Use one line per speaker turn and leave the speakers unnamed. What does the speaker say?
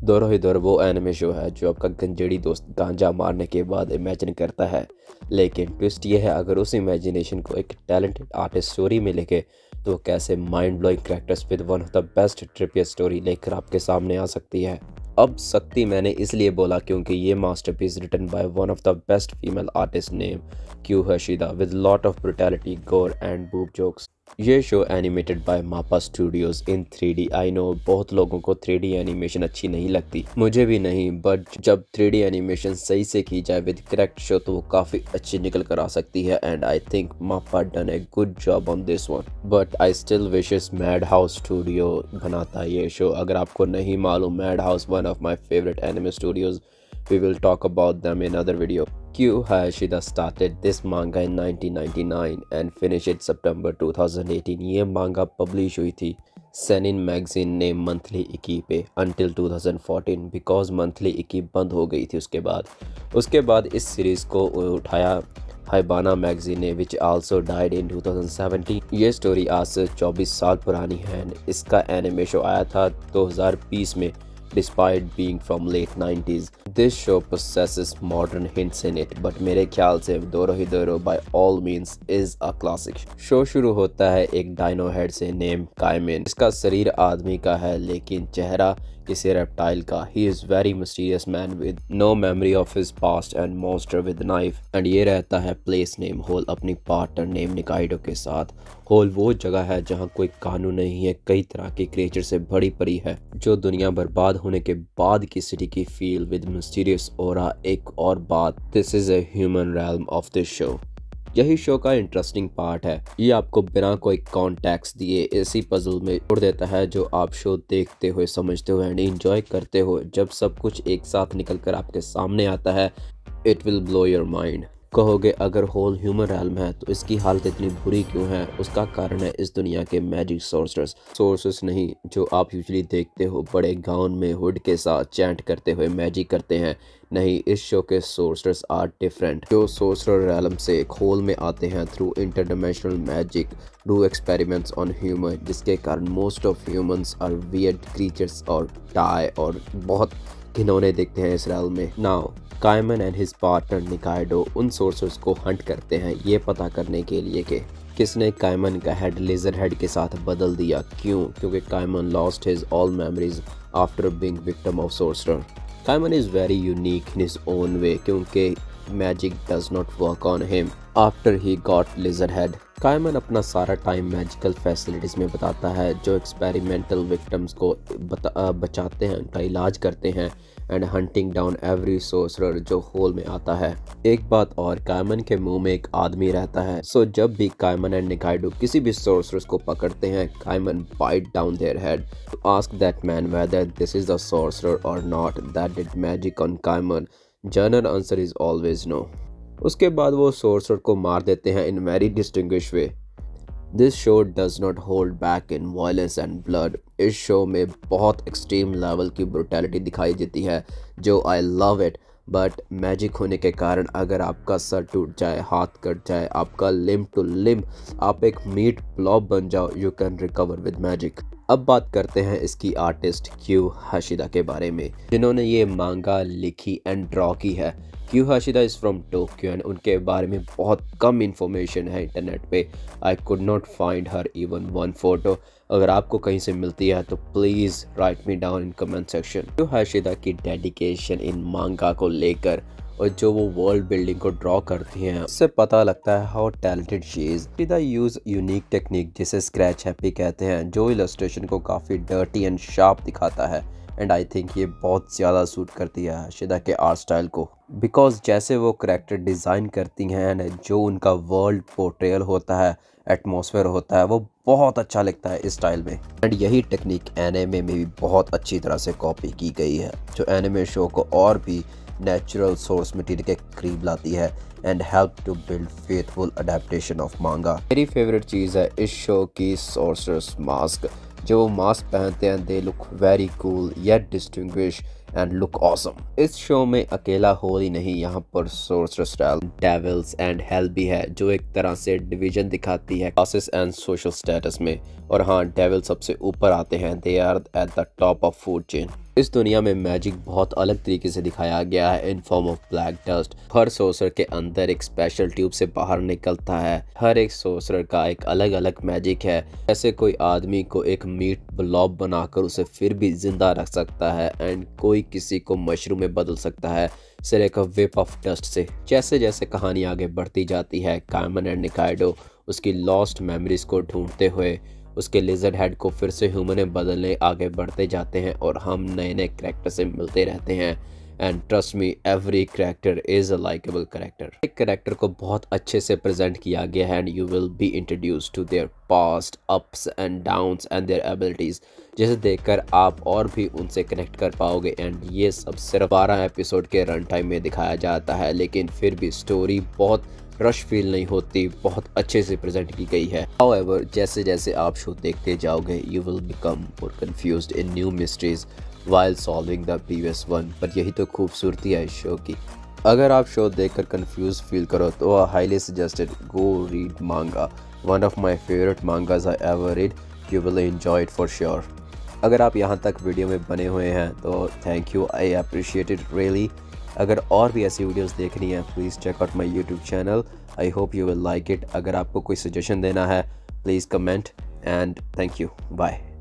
डोरोहिदोरो वो anime show है जो आपका गंजेड़ी दोस्त गांजा मारने के बाद इमेजिन करता है, लेकिन ट्विस्ट ये है अगर उस इमेजिनेशन को एक टैलेंटेड आर्टिस्ट स्टोरी में लिखे तो वो कैसे mind blowing characters with one of the best Trippier story लेकर आपके सामने आ सकती है। अब शक्ति मैंने इसलिए बोला क्योंकि ये masterpiece written by one of the best female artist name Q Hayashida with lot of brutality, gore and boob jokes. ये show animated by MAPPA studios in 3D। I know बहुत लोगों को 3D एनिमेशन अच्छी नहीं लगती, मुझे भी नहीं, बट जब 3D एनिमेशन सही से की जाए विद करेक्ट शो तो वो काफ़ी अच्छी निकल कर आ सकती है। एंड आई थिंक मापा done a good job on this one, but I still wishes mad house studio बनाता है ये शो। अगर आपको नहीं मालूम, mad house one of my favourite anime studios. We will talk about them in another video. Kyu Hayashida started this manga in 1999 and finished it September 2018. ये manga publish हुई थी सेनिन मैगजीन ने मंथली इकी पे until 2014 because monthly इकी बंद हो गई थी। उसके बाद इस सीरीज़ को उठाया हाइबाना मैगजीन ने विच आल्सो डाइड इन 2017। ये स्टोरी आज से 24 साल पुरानी है। इसका एनिमे शो आया था 2020 में। Despite being from late 90s, this show possesses modern hints in it, but मेरे ख्याल से डोरोहिदोरो by all means is a classic। Show शुरू होता है एक डायनो हेड से नेम काइमेन। इसका शरीर आदमी का है लेकिन चेहरा किसी रेप्टाइल का। He is very mysterious man with no memory of his past and monster with knife। And ये रहता है प्लेस नेम होल अपनी पार्टनर नेम निकाइडो के साथ। होल वो जगह है जहाँ कोई कानून नहीं है, कई तरह के क्रिएचर से भरी पड़ी है जो दुनिया बर्बाद होने के बाद की सिटी की फील विद मिस्टीरियस ओरा। एक और बात, this is a human realm of this show. यही शो का इंटरेस्टिंग पार्ट है, ये आपको बिना कोई कॉन्टेक्स्ट दिए इसी पजल में छोड़ देता है जो आप शो देखते हुए, समझते हुए एंड एंजॉय करते हो। जब सब कुछ एक साथ निकल कर आपके सामने आता है, it will blow your mind. कहोगे अगर होल ह्यूमन रैल्म है तो इसकी हालत इतनी बुरी क्यों है? उसका कारण है इस दुनिया के मैजिक सोर्सेस नहीं जो आप यूजुअली देखते हो बड़े गाउन में हुड के साथ चैंट करते हुए मैजिक करते हैं। नहीं, इस शो के सोर्सर्स आर डिफरेंट। जो सोर्सर रैलम से एक होल में आते हैं through interdimensional magic, do experiments on human, जिसके कारण most of humans are weird creatures और डाई और बहुत घिनौने दिखते हैं इस रैल में। Now Caiman and his partner Nikaido उन सोर्सेस को हंट करते हैं ये पता करने के लिए कि किसने काइमन का हेड लेजर हेड के साथ बदल दिया। क्योंकि Caiman lost his all memories after being victim of sorcerer. Caiman is very unique in his own way क्योंकि magic does not work on him after he got lizard head. Caiman अपना सारा time magical facilities में बताता है जो experimental victims को बचाते हैं, उनका इलाज करते हैं and hunting down every sorcerer जो होल में आता है। एक बात और, काइमन के मुंह में एक आदमी रहता है, सो जब भी काइमन एंड निकाइडो किसी भी सोर्सरर्स को पकड़ते हैं, Caiman bite down their head to ask that man whether this is the sorcerer और not that did magic on Caiman. General answer is always no. उसके बाद वो सोर्सर को मार देते हैं in very distinguish way. This show does not hold back in violence and blood. इस show में बहुत एक्सट्रीम लेवल की ब्रुटैलिटी दिखाई देती है जो I love it, but magic होने के कारण अगर आपका सर टूट जाए, हाथ कट जाए, आपका लिम्ब टू लिम्ब, आप एक मीट ब्लॉब बन जाओ, you can recover with magic. अब बात करते हैं इसकी आर्टिस्ट क्यू हशीदा के बारे में जिन्होंने ये मांगा लिखी एंड ड्रॉ की है। Q Hashida is from Tokyo and उनके बारे में बहुत कम इंफॉर्मेशन है इंटरनेट पे। I could not find her even one photo. अगर आपको कहीं से मिलती है तो please write me down in comment section. Q Hashida की डेडिकेशन इन मांगा को लेकर और जो वो वर्ल्ड बिल्डिंग को ड्रॉ करती हैं उससे पता लगता है how talented she is. Hashida use unique technique जिसे स्क्रैच हैप्पी कहते हैं जो इलस्ट्रेशन को काफ़ी डर्टी एंड शार्प दिखाता है एंड आई थिंक ये बहुत ज़्यादा सूट करती है हशीदा के आर्ट स्टाइल को बिकॉज जैसे वो करैक्टर डिज़ाइन करती हैं, जो उनका वर्ल्ड पोर्ट्रेयल होता है, एटमॉस्फेयर होता है, वो बहुत अच्छा लगता है इस स्टाइल में। एंड यही टेक्निक एनिमे में भी बहुत अच्छी तरह से कॉपी की गई है जो एनिमे शो को और भी नेचुरल सोर्स मटेरियल के करीब लाती है and help to build faithful adaptation of manga. मेरी फेवरेट चीज़ है इस शो की सोर्सर्स मास्क। जो मास्क पहनते हैं they look very cool yet distinguish and look awesome. इस शो में अकेला होल ही नहीं, यहाँ पर sorcerer style, devils and hell भी है, जो एक तरह से डिवीजन दिखाती है क्लासेस एंड सोशल स्टेटस में। और हाँ, डेविल सबसे ऊपर आते हैं, they are at the top of food chain. इस दुनिया में मैजिक बहुत अलग तरीके से दिखाया गया है in form of black dust. Her sorcerer के अंदर एक स्पेशल ट्यूब से बाहर निकलता है। हर एक सोर्सर का एक अलग अलग मैजिक है। जैसे कोई आदमी को एक मीट ब्लॉब बनाकर उसे फिर भी जिंदा रख सकता है, एंड कोई किसी को मशरूम में बदल सकता है सिर्फ एक वेप ऑफ डस्ट से। जैसे जैसे कहानी आगे बढ़ती जाती है, काइमन एंड निकाइडो उसकी लॉस्ट मेमोरीज को ढूंढते हुए उसके लिजर्ड हेड को फिर से ह्यूमन में बदलने आगे बढ़ते जाते हैं, और हम नए नए कैरेक्टर से मिलते रहते हैं। And trust me, every character is a likeable character. एक कैरेक्टर को बहुत अच्छे से प्रेजेंट किया गया है, and you will be introduced to their past ups and downs and their abilities, जिसे देखकर आप और भी उनसे कनेक्ट कर पाओगे। एंड ये सब सिर्फ 12 एपिसोड के रन टाइम में दिखाया जाता है, लेकिन फिर भी स्टोरी बहुत रश फील नहीं होती, बहुत अच्छे से प्रेजेंट की गई है। हाउएवर, जैसे जैसे आप शो देखते जाओगे, you will become more confused in new mysteries while solving the previous one. पर यही तो खूबसूरती है इस शो की। अगर आप शो देखकर कंफ्यूज फील करो तो हाईली सजेस्टेड गो रीड मांगा, one of my favourite मांगाज I ever read. You will enjoy it for sure. अगर आप यहाँ तक वीडियो में बने हुए हैं तो thank you, I appreciate it really. अगर और भी ऐसी वीडियोस देखनी है, please check out my YouTube channel. I hope you will like it. अगर आपको कोई सजेशन देना है, please comment, and thank you, bye.